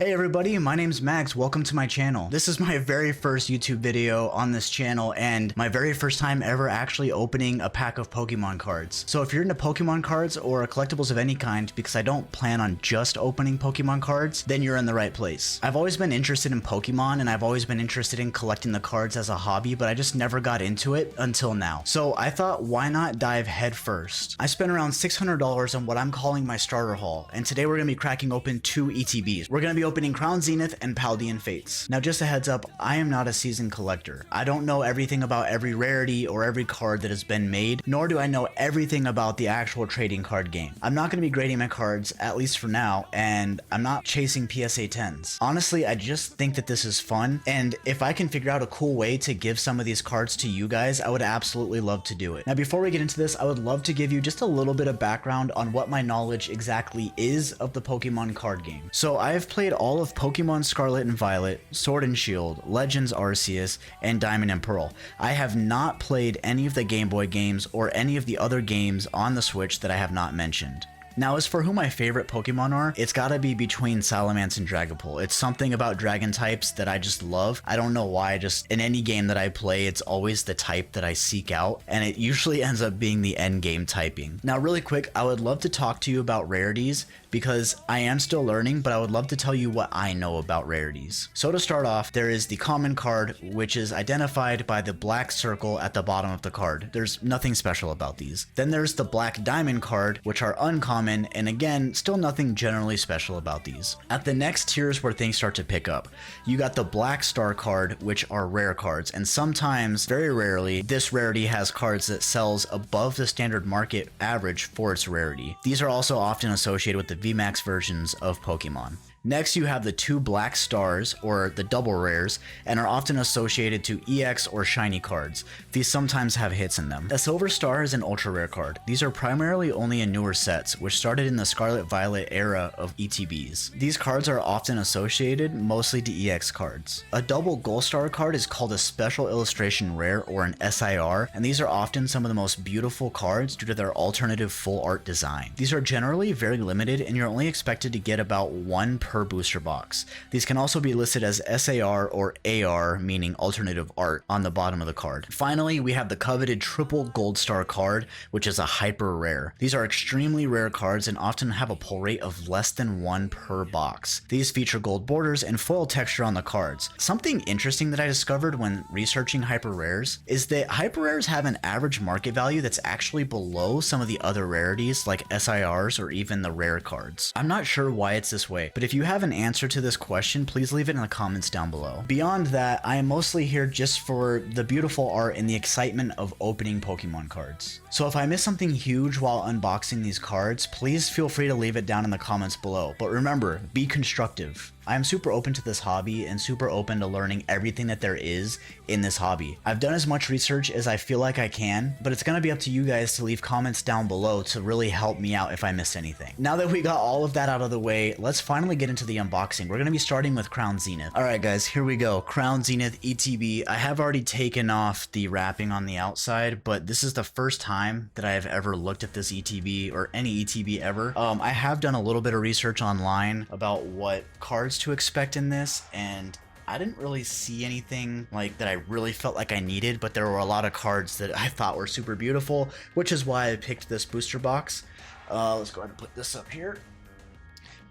Hey everybody, my name's Max. Welcome to my channel. This is my very first YouTube video on this channel and my very first time ever actually opening a pack of Pokemon cards. So if you're into Pokemon cards or collectibles of any kind, because I don't plan on just opening Pokemon cards, then you're in the right place. I've always been interested in Pokemon and I've always been interested in collecting the cards as a hobby, but I just never got into it until now. So I thought, why not dive head first? I spent around $600 on what I'm calling my starter haul, and today we're going to be cracking open two ETBs. We're going to be opening Crown Zenith and Paldean Fates. Now just a heads up, I am not a seasoned collector. I don't know everything about every rarity or every card that has been made, nor do I know everything about the actual trading card game. I'm not going to be grading my cards, at least for now, and I'm not chasing PSA 10s. Honestly, I just think that this is fun, and if I can figure out a cool way to give some of these cards to you guys, I would absolutely love to do it. Now before we get into this, I would love to give you just a little bit of background on what my knowledge exactly is of the Pokemon card game. So I have played all of Pokemon Scarlet and Violet, Sword and Shield, Legends Arceus, and Diamond and Pearl. I have not played any of the Game Boy games or any of the other games on the Switch that I have not mentioned. Now, as for who my favorite Pokemon are, it's gotta be between Salamence and Dragapult. It's something about dragon types that I just love. I don't know why, just in any game that I play, it's always the type that I seek out, and it usually ends up being the end game typing. Now, really quick, I would love to talk to you about rarities, because I am still learning, but I would love to tell you what I know about rarities. So to start off, there is the common card, which is identified by the black circle at the bottom of the card. There's nothing special about these. Then there's the black diamond card, which are uncommon, and again, still nothing generally special about these. At the next tiers where things start to pick up, you got the black star card, which are rare cards, and sometimes, very rarely, this rarity has cards that sells above the standard market average for its rarity. These are also often associated with the VMAX versions of Pokemon. Next, you have the two black stars, or the double rares, and are often associated to EX or shiny cards. These sometimes have hits in them. A silver star is an ultra rare card. These are primarily only in newer sets, which started in the Scarlet Violet era of ETBs. These cards are often associated mostly to EX cards. A double gold star card is called a special illustration rare, or an SIR, and these are often some of the most beautiful cards due to their alternative full art design. These are generally very limited, and you're only expected to get about one per booster box. These can also be listed as SAR or AR, meaning alternative art, on the bottom of the card. Finally, we have the coveted triple gold star card, which is a hyper rare. These are extremely rare cards and often have a pull rate of less than 1 per box. These feature gold borders and foil texture on the cards. Something interesting that I discovered when researching hyper rares is that hyper rares have an average market value that's actually below some of the other rarities like SIRs or even the rare cards. I'm not sure why it's this way, but if you have an answer to this question, please leave it in the comments down below. Beyond that, I am mostly here just for the beautiful art and the excitement of opening Pokemon cards. So if I miss something huge while unboxing these cards, please feel free to leave it down in the comments below. But remember, be constructive. I am super open to this hobby and super open to learning everything that there is in this hobby. I've done as much research as I feel like I can, but it's gonna be up to you guys to leave comments down below to really help me out if I missed anything. Now that we got all of that out of the way, let's finally get into the unboxing. We're gonna be starting with Crown Zenith. Alright guys, here we go. Crown Zenith ETB. I have already taken off the wrapping on the outside, but this is the first time that I have ever looked at this ETB or any ETB ever. I have done a little bit of research online about what cards to expect in this, and I didn't really see anything like that I really felt like I needed, but there were a lot of cards that I thought were super beautiful, which is why I picked this booster box. Let's go ahead and put this up here.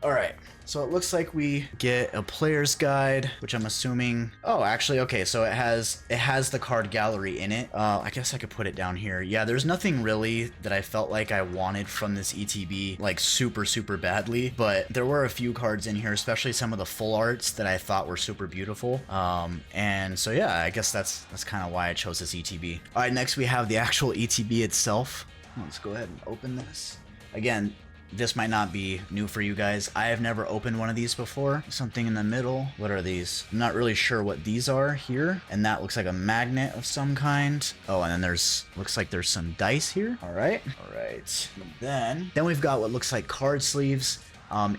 Alright, so it looks like we get a player's guide, which I'm assuming... Oh, actually, okay, so it has the card gallery in it. I guess I could put it down here. Yeah, there's nothing really that I felt like I wanted from this ETB, like super badly, but there were a few cards in here, especially some of the full arts that I thought were super beautiful. And so yeah, I guess that's kind of why I chose this ETB. Alright, next we have the actual ETB itself. Let's go ahead and open this. Again, this might not be new for you guys. I have never opened one of these before. Something in the middle. What are these? I'm not really sure what these are here. And that looks like a magnet of some kind. Oh, and then looks like there's some dice here. All right. Then we've got what looks like card sleeves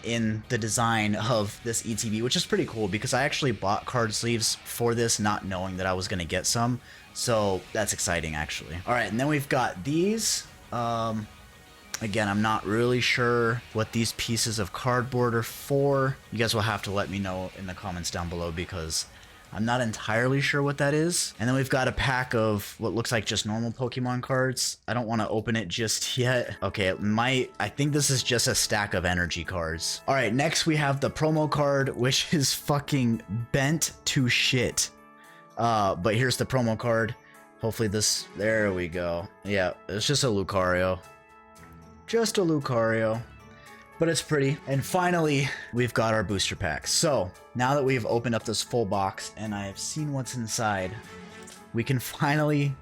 in the design of this ETB, which is pretty cool because I actually bought card sleeves for this not knowing that I was going to get some. So that's exciting actually. All right. And then we've got these. Again, I'm not really sure what these pieces of cardboard are for. You guys will have to let me know in the comments down below because I'm not entirely sure what that is. And then we've got a pack of what looks like just normal Pokemon cards. I don't want to open it just yet. Okay, it might. I think this is just a stack of energy cards. All right, next we have the promo card, which is fucking bent to shit. But here's the promo card. Hopefully this, there we go. Yeah, it's just a Lucario. Just a Lucario. But it's pretty. And finally, we've got our booster packs. So now that we've opened up this full box and I've seen what's inside, we can finally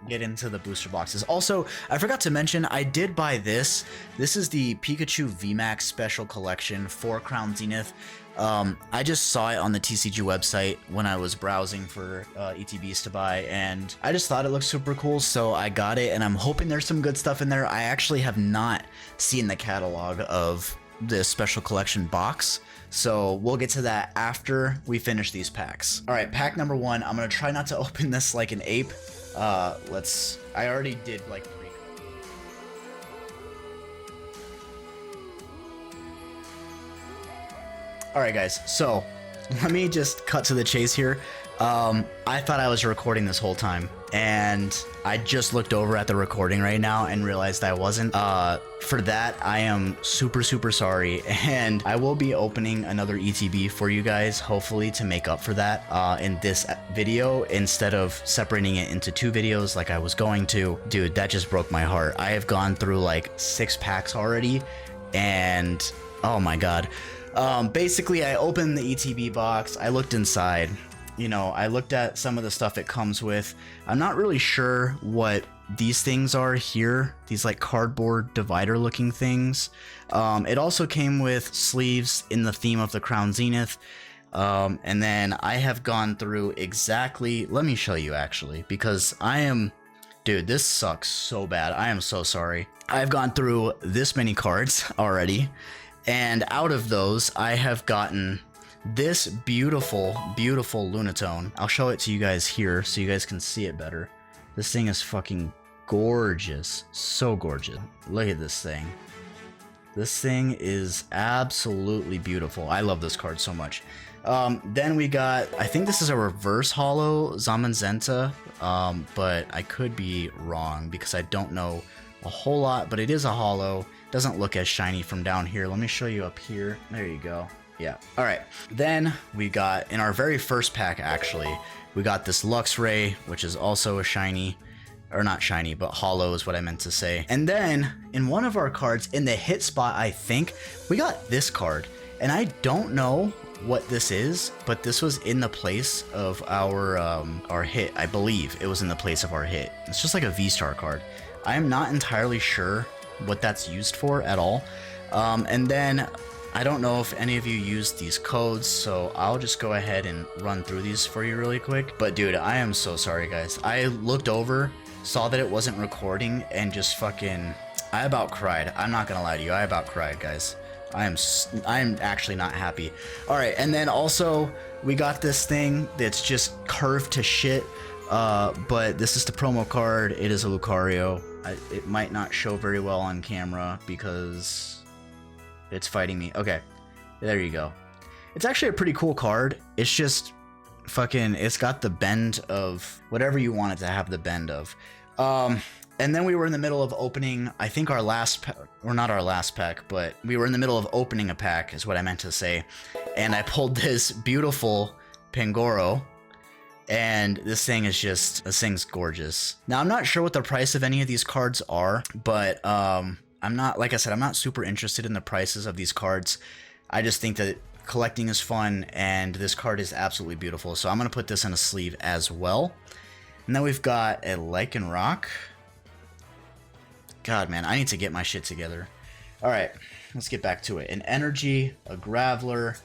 get into the booster boxes. Also, I forgot to mention, I did buy this. This is the Pikachu VMAX Special Collection for Crown Zenith. I just saw it on the TCG website when I was browsing for ETBs to buy, and I just thought it looked super cool, so I got it, and I'm hoping there's some good stuff in there. I actually have not seen the catalog of this special collection box, so we'll get to that after we finish these packs. All right, pack number 1. I'm gonna try not to open this like an ape. I already did like 3. Alright guys, so let me just cut to the chase here. I thought I was recording this whole time, and I just looked over at the recording right now and realized I wasn't. For that, I am super sorry, and I will be opening another ETB for you guys, hopefully to make up for that in this video, instead of separating it into 2 videos like I was going to. Dude, that just broke my heart. I have gone through like 6 packs already, and oh my god. Basically, I opened the ETB box, I looked inside, you know, I looked at some of the stuff it comes with. I'm not really sure what these things are here, these like cardboard divider looking things. It also came with sleeves in the theme of the Crown Zenith. And then I have gone through exactly, let me show you actually, because dude, this sucks so bad. I am so sorry. I've gone through this many cards already. And out of those, I have gotten this beautiful Lunatone. I'll show it to you guys here so you guys can see it better. This thing is fucking gorgeous. So gorgeous. Look at this thing. This thing is absolutely beautiful. I love this card so much. Then we got, I think this is a reverse holo Zamazenta, but I could be wrong because I don't know a whole lot, but it is a holo. Doesn't look as shiny from down here. Let me show you up here. There you go. Yeah. All right. Then we got, in our very first pack, actually, we got this Luxray, which is also a shiny, or not shiny, but holo is what I meant to say. And then in one of our cards, in the hit spot, I think we got this card, and I don't know what this is, but this was in the place of our hit. I believe it was in the place of our hit. It's just like a V-Star card. I am not entirely sure what that's used for at all. And then I don't know if any of you use these codes, so I'll just go ahead and run through these for you really quick. But dude, I am so sorry guys. I looked over, saw that it wasn't recording, and just fucking, I about cried. I'm not gonna lie to you, I about cried guys. I'm actually not happy. All right, and then also we got this thing that's just curved to shit, but this is the promo card. It is a Lucario. It might not show very well on camera because it's fighting me. Okay, there you go. It's actually a pretty cool card. It's just fucking, it's got the bend of whatever you want it to have the bend of. And then we were in the middle of opening, I think our last pack, or not our last pack, but we were in the middle of opening a pack is what I meant to say. And I pulled this beautiful Pangoro. And this thing's gorgeous. Now, I'm not sure what the price of any of these cards are, but I'm not, like I said, I'm not super interested in the prices of these cards. I just think that collecting is fun, and this card is absolutely beautiful. So I'm going to put this in a sleeve as well. And then we've got a Lycanroc. God, man, I need to get my shit together. All right, let's get back to it. An Energy, a Graveler,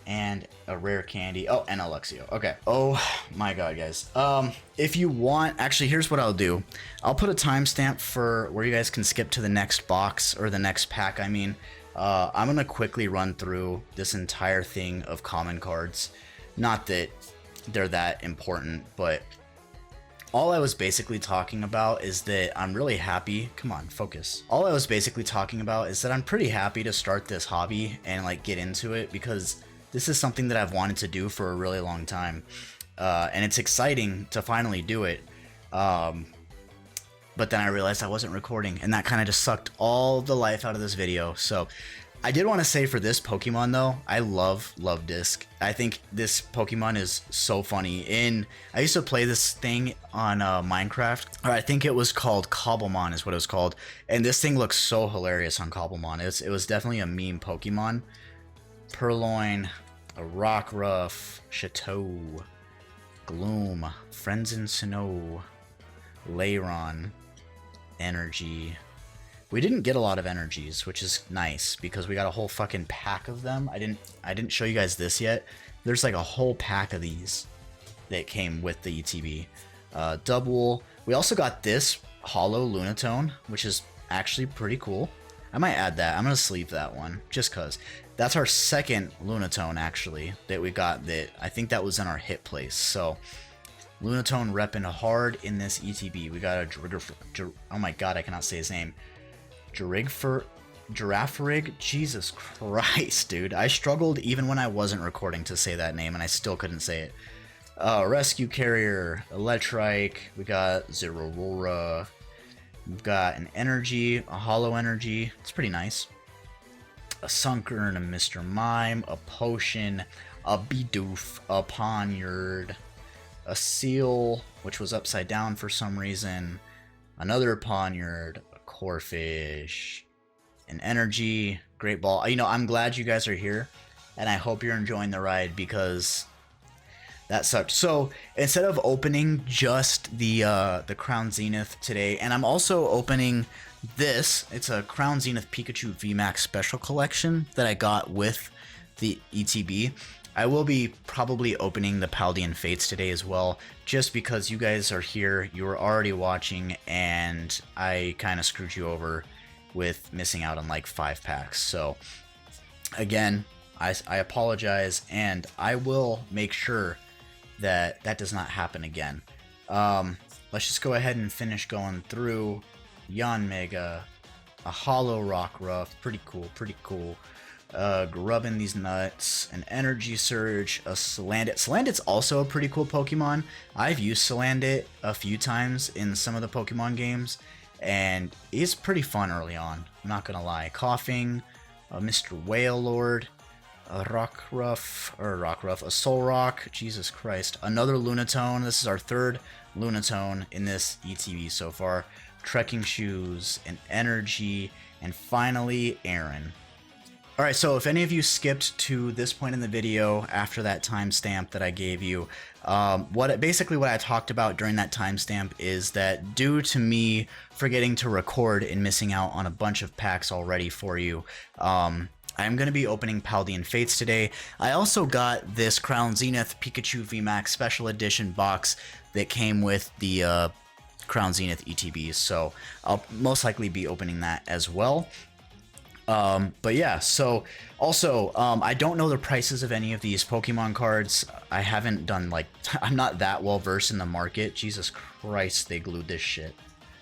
and a rare candy. Oh, and a Luxio. Okay. Oh my god, guys. If you want, actually, here's what I'll do. I'll put a timestamp for where you guys can skip to the next box, or the next pack, I mean. I'm gonna quickly run through this entire thing of common cards. Not that they're that important, but All I was basically talking about is that I'm really happy. Come on, focus. All I was basically talking about is that I'm pretty happy to start this hobby and like get into it, because this is something that I've wanted to do for a really long time. And it's exciting to finally do it. But then I realized I wasn't recording, and that kind of just sucked all the life out of this video. So I did want to say, for this Pokemon though, I love Disc. I think this Pokemon is so funny. I used to play this thing on Minecraft, or I think it was called Cobblemon is what it was called. And this thing looks so hilarious on Cobblemon. It was definitely a meme Pokemon. Purloin, a Rockruff, Chateau, Gloom, Friends in Snow, Lairon, Energy. We didn't get a lot of energies, which is nice because we got a whole fucking pack of them. I didn't show you guys this yet. There's like a whole pack of these that came with the ETB. Double. We also got this hollow Lunatone, which is actually pretty cool. I might add that. I'm gonna sleeve that one just cause. That's our second Lunatone actually that we got. That I think that was in our hit place. So Lunatone repping hard in this ETB. We got a oh my god, I cannot say his name. Girafarig. Jesus Christ, dude. I struggled even when I wasn't recording to say that name, and I still couldn't say it. Rescue Carrier, Electrike. We got Zeraora. We've got an Energy, a Hollow Energy. It's pretty nice. A Sunkern, a Mr. Mime, a Potion, a Bidoof, a Poniard, a Seal, which was upside down for some reason, another Poniard, a Corphish, an Energy, Great Ball. You know, I'm glad you guys are here, and I hope you're enjoying the ride, because that sucked. So instead of opening just the Crown Zenith today, and I'm also opening this, it's a Crown Zenith Pikachu VMAX Special Collection that I got with the ETB. I will be probably opening the Paldean Fates today as well, just because you guys are here, you were already watching, and I kind of screwed you over with missing out on like 5 packs. So again, I apologize, and I will make sure that that does not happen again. Let's just go ahead and finish going through. Yanmega, a Hollow Rockruff, pretty cool. Grubbing these nuts, an Energy Surge, a Salandit. Salandit's also a pretty cool Pokemon. I've used Salandit a few times in some of the Pokemon games, and it's pretty fun early on, I'm not gonna lie. Coughing, a Mr. Whale Lord, a Rockruff, a Solrock, Jesus Christ, another Lunatone. This is our third Lunatone in this ETB so far. Trekking Shoes, an Energy, and finally Aaron. Alright, so if any of you skipped to this point in the video after that timestamp that I gave you, basically what I talked about during that timestamp is that due to me forgetting to record and missing out on a bunch of packs already for you, I'm going to be opening Paldean Fates today. I also got this Crown Zenith Pikachu VMAX Special Edition box that came with the Crown Zenith ETBs, so I'll most likely be opening that as well. But yeah, so also, I don't know the prices of any of these Pokemon cards. I haven't done, like, I'm not that well versed in the market. Jesus Christ, they glued this shit.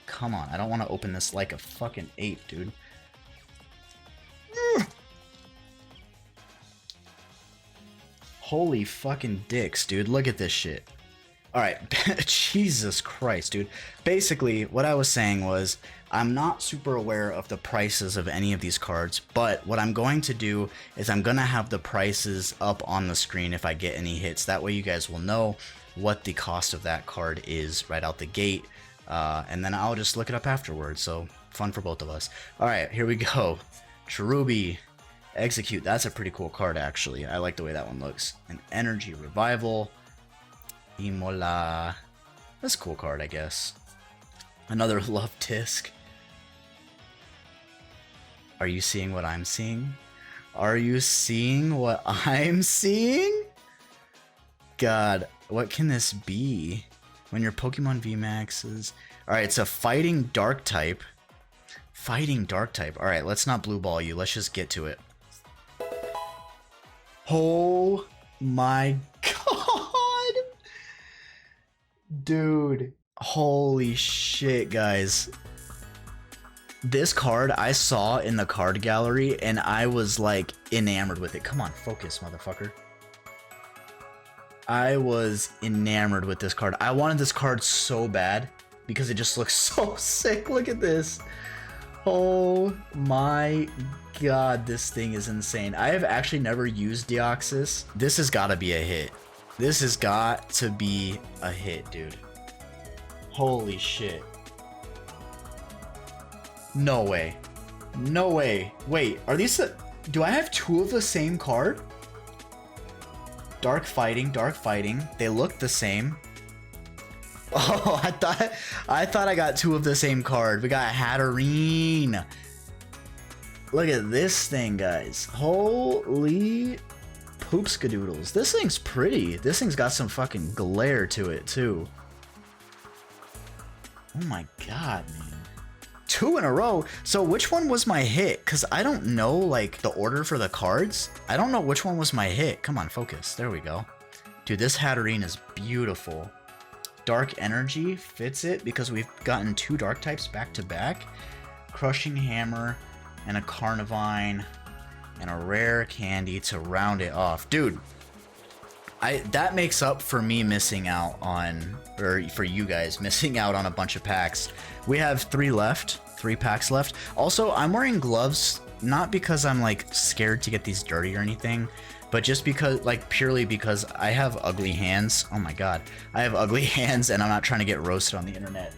Come on, I don't want to open this like a fucking ape, dude. Holy fucking dicks, dude. Look at this shit. Alright, Jesus Christ, dude. Basically, what I was saying was, I'm not super aware of the prices of any of these cards, but what I'm going to do is I'm going to have the prices up on the screen if I get any hits. That way you guys will know what the cost of that card is right out the gate, and then I'll just look it up afterwards, so fun for both of us. Alright, here we go. Cherubi, Execute. That's a pretty cool card, actually. I like the way that one looks. An Energy Revival. Imola. That's a cool card, I guess. Another Love Disc. Are you seeing what I'm seeing? Are you seeing what I'm seeing? God, what can this be? When your Pokemon VMAXs... Alright, it's a Fighting Dark type. Fighting Dark type. Alright, let's not blue ball you. Let's just get to it. Oh my god! Dude, Holy shit, guys. This card I saw in the card gallery and I was like enamored with it. Come on, focus, motherfucker. I was enamored with this card. I wanted this card so bad because it just looks so sick. Look at this. Oh my god, this thing is insane. I have actually never used Deoxys. This has got to be a hit. This has got to be a hit, dude. Holy shit. No way. No way. Wait, are these... Do I have two of the same card? Dark Fighting, Dark Fighting. They look the same. Oh, I thought I got two of the same card. We got Hatterene. Look at this thing, guys. Holy poopskadoodles. This thing's pretty. This thing's got some fucking glare to it, too. Oh my god, man. 2 in a row. So which one was my hit? Because I don't know, like, the order for the cards. I don't know which one was my hit. Come on, focus. There we go. Dude, this Hatterene is beautiful. Dark Energy fits it because we've gotten 2 dark types back to back. Crushing Hammer and a Carnivine and a rare candy to round it off. Dude, that makes up for me missing out on, or for you guys missing out on a bunch of packs. We have 3 left, 3 packs left. Also, I'm wearing gloves, not because I'm like scared to get these dirty or anything, but just because, like, purely because I have ugly hands. Oh my god, I have ugly hands and I'm not trying to get roasted on the internet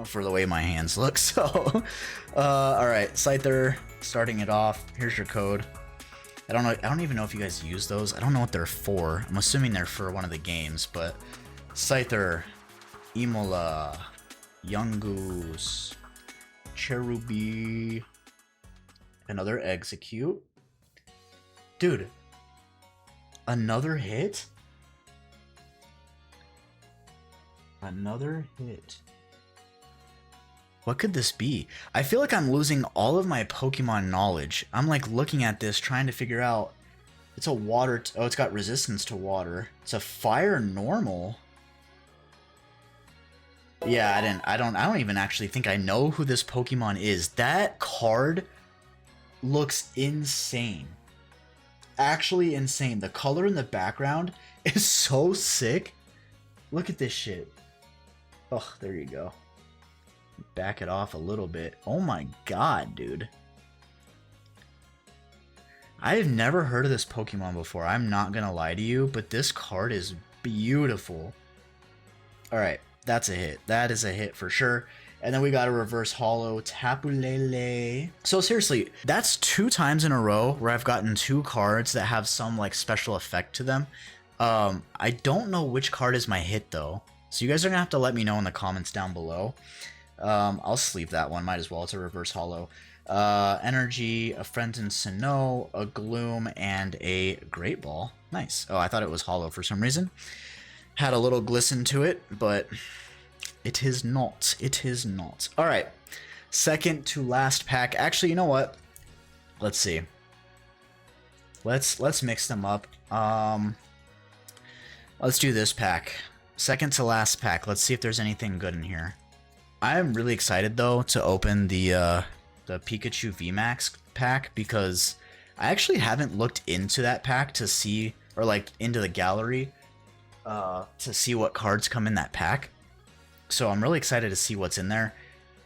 for the way my hands look. So, all right, Scyther, starting it off. Here's your code. I don't know. I don't even know if you guys use those. I don't know what they're for. I'm assuming they're for one of the games, but Scyther, Emola, Yungoos, Cherubi, another Execute. Dude, another hit? Another hit. What could this be? I feel like I'm losing all of my Pokemon knowledge. I'm like looking at this, trying to figure out. It's a water. Oh, it's got resistance to water. It's a fire normal. Yeah, I don't even actually think I know who this Pokemon is. That card looks insane. Actually insane. The color in the background is so sick. Look at this shit. Oh, there you go. Back it off a little bit. Oh my god, dude. I have never heard of this Pokemon before. I'm not gonna lie to you, but this card is beautiful. Alright, that's a hit. That is a hit for sure. And then we got a reverse holo, Tapu Lele. So seriously, that's 2 times in a row where I've gotten 2 cards that have some like special effect to them. I don't know which card is my hit though. So you guys are gonna have to let me know in the comments down below. I'll sleeve that one, might as well. It's a reverse holo. Energy, a Frenton Sinnoh, a Gloom, and a Great Ball. Nice. Oh, I thought it was holo for some reason. Had a little glisten to it, but it is not. It is not. Alright. Second to last pack. Actually, you know what? Let's see. Let's mix them up. Let's do this pack. Second to last pack. Let's see if there's anything good in here. I'm really excited though to open the Pikachu VMAX pack because I actually haven't looked into that pack to see, or like into the gallery to see what cards come in that pack. So I'm really excited to see what's in there.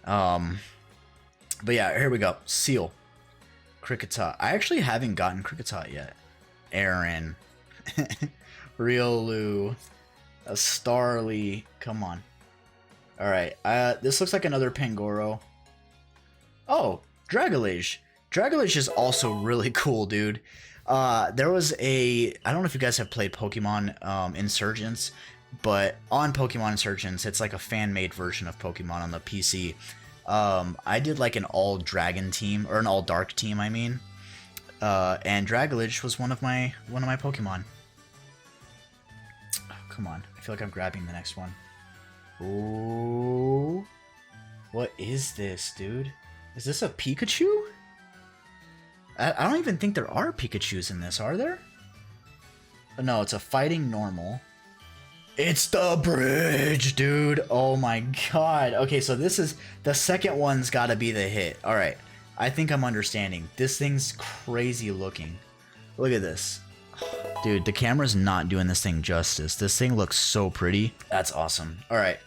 But yeah, here we go. Seal, Kricketot. I actually haven't gotten Kricketot yet. Aaron, Riolu, a Starly. Come on. Alright, this looks like another Pangoro. Oh, Dragalage. Dragalage is also really cool, dude. There was I don't know if you guys have played Pokemon Insurgents, but on Pokemon Insurgents, it's like a fan-made version of Pokemon on the PC. I did like an all-dragon team, or an all-dark team, I mean. And Dragalage was one of my Pokemon. Oh, come on, I feel like I'm grabbing the next one. Ooh. What is this, dude? Is this a Pikachu? I don't even think there are Pikachus in this, are there? Oh, no, it's a fighting normal. It's the bridge, dude. Oh my god. Okay, so this is the second one's got to be the hit. All right. I think I'm understanding. This thing's crazy looking. Look at this. Dude, the camera's not doing this thing justice. This thing looks so pretty. That's awesome. All right.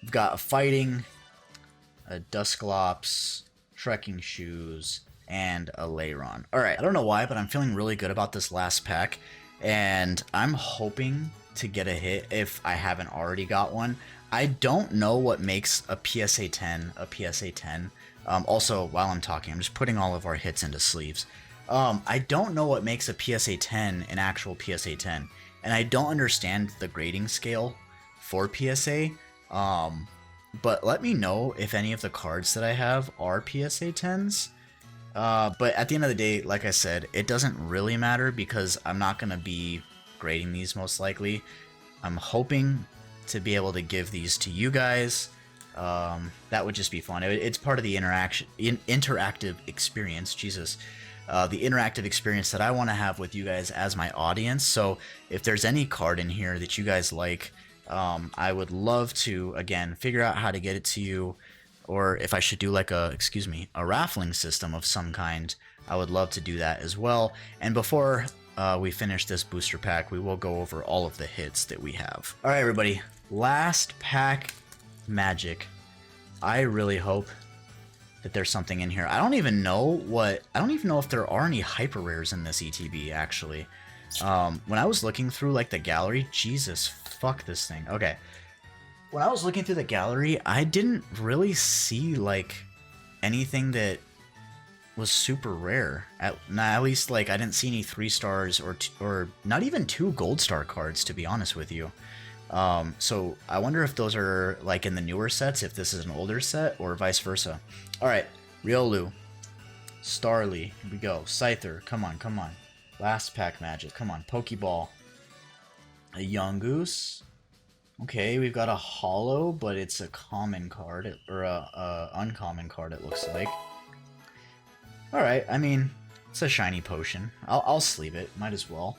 We've got a fighting, a Dusclops, trekking shoes, and a Lairon. All right. I don't know why, but I'm feeling really good about this last pack, and I'm hoping to get a hit if I haven't already got one. I don't know what makes a PSA 10 a PSA 10. Also, while I'm talking, I'm just putting all of our hits into sleeves. I don't know what makes a PSA 10 an actual PSA 10, and I don't understand the grading scale for PSA. But let me know if any of the cards that I have are PSA 10s. But at the end of the day, like I said, it doesn't really matter because I'm not going to be grading these most likely. I'm hoping to be able to give these to you guys. That would just be fun. It's part of the interactive experience. Jesus. The interactive experience that I want to have with you guys as my audience. So if there's any card in here that you guys like, I would love to, again, figure out how to get it to you, or if I should do like a raffling system of some kind, I would love to do that as well. And before we finish this booster pack, we will go over all of the hits that we have. All right, everybody, last pack magic. I really hope that there's something in here. I don't even know if there are any hyper rares in this ETB actually. When I was looking through like the gallery, Jesus, fuck this thing. Okay. When I was looking through the gallery, I didn't really see like anything that was super rare. At least like I didn't see any 3 stars or not even 2 gold star cards, to be honest with you. So I wonder if those are like in the newer sets, if this is an older set, or vice versa. All right, Riolu, Starly, here we go. Scyther, come on, come on. Last pack magic, come on. Pokeball, a Yungoos. Okay, we've got a holo, but it's a common card, or a uncommon card, it looks like. All right, I mean, it's a shiny potion. I'll sleeve it, might as well.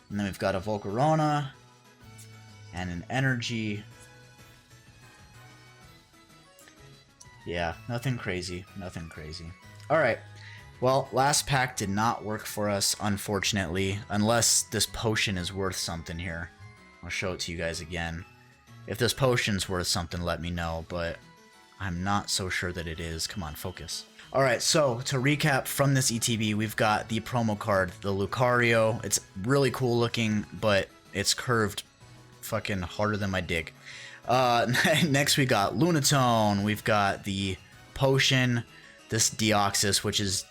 And then we've got a Volcarona and an energy. Yeah, nothing crazy, nothing crazy. All right, well, last pack did not work for us, unfortunately, unless this potion is worth something here. I'll show it to you guys again. If this potion's worth something, let me know, but I'm not so sure that it is. Come on, focus. All right, so to recap from this ETB, we've got the promo card, the Lucario. It's really cool looking, but it's curved fucking harder than my dick. Next we got Lunatone. We've got the potion, this Deoxys, which is,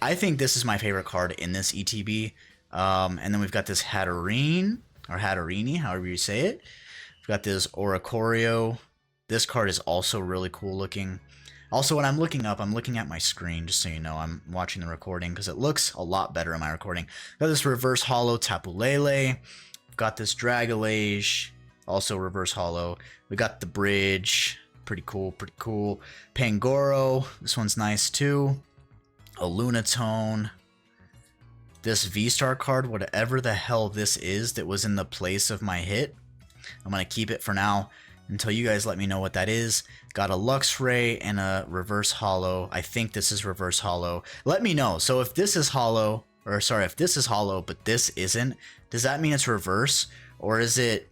I think this is my favorite card in this ETB. And then we've got this Hatterene, or Hatterini, however you say it. We've got this Oricorio. This card is also really cool looking. Also, when I'm looking up, I'm looking at my screen, just so you know, I'm watching the recording, because it looks a lot better in my recording. Got this reverse holo Tapu Lele. Got this Dragalage, also reverse holo. We got the bridge, pretty cool, pretty cool. Pangoro, this one's nice too. A Lunatone. This V-Star card, whatever the hell this is that was in the place of my hit, I'm going to keep it for now until you guys let me know what that is. Got a Luxray and a reverse holo. I think this is reverse holo. Let me know. So if this is holo, or sorry, if this is holo but this isn't, does that mean it's reverse? Or is it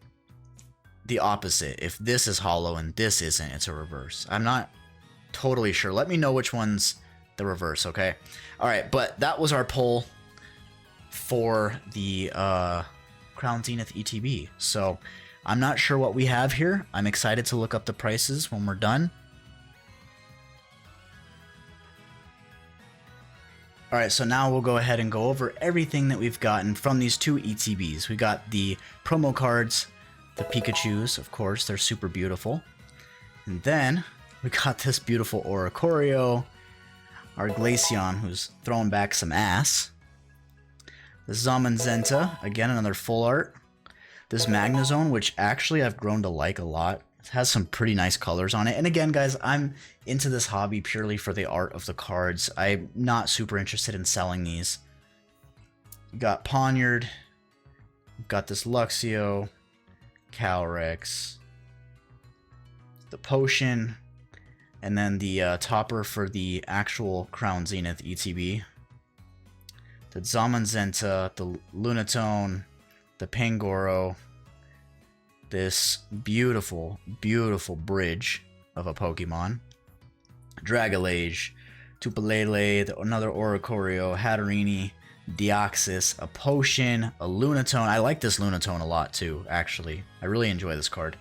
the opposite? If this is holo and this isn't, it's a reverse. I'm not totally sure. Let me know which one's the reverse, okay? All right, but that was our poll for the Crown Zenith ETB. So I'm not sure what we have here. I'm excited to look up the prices when we're done. All right, so now we'll go ahead and go over everything that we've gotten from these 2 ETBs. We got the promo cards, the Pikachus, of course, they're super beautiful. And then we got this beautiful Oricorio, our Glaceon, who's throwing back some ass. The Zamazenta, again, another full art. This Magnezone, which actually I've grown to like a lot. It has some pretty nice colors on it. And again, guys, I'm into this hobby purely for the art of the cards. I'm not super interested in selling these. We got Poniard. We've got this Luxio. Calyrex, the potion, and then the topper for the actual Crown Zenith ETB. The Zamazenta, the Lunatone, the Pangoro, this beautiful, beautiful bridge of a Pokemon, Dragalage, Tupelele, another Oricorio, Hatterini, Deoxys, a potion, a Lunatone. I like this Lunatone a lot too, actually. I really enjoy this card.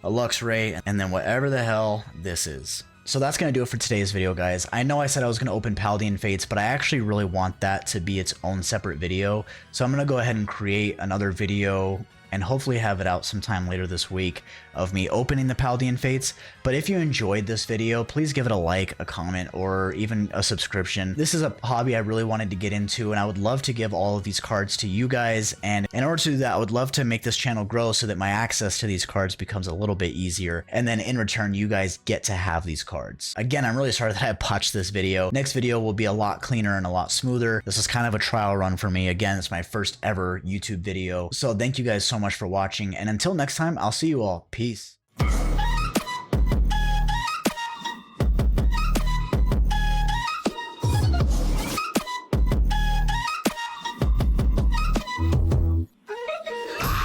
A Luxray, and then whatever the hell this is. So that's going to do it for today's video, guys. I know I said I was going to open Paldean Fates, but I actually really want that to be its own separate video. So I'm going to go ahead and create another video and hobefully have it out sometime later this week of me opening the Paldean Fates. But if you enjoyed this video, please give it a like, a comment, or even a subscription. This is a hobby I really wanted to get into, and I would love to give all of these cards to you guys. And in order to do that, I would love to make this channel grow so that my access to these cards becomes a little bit easier. And then in return, you guys get to have these cards. Again, I'm really sorry that I botched this video. Next video will be a lot cleaner and a lot smoother. This is kind of a trial run for me. Again, it's my first ever YouTube video. So thank you guys so much for watching, and until next time, I'll see you all. Peace.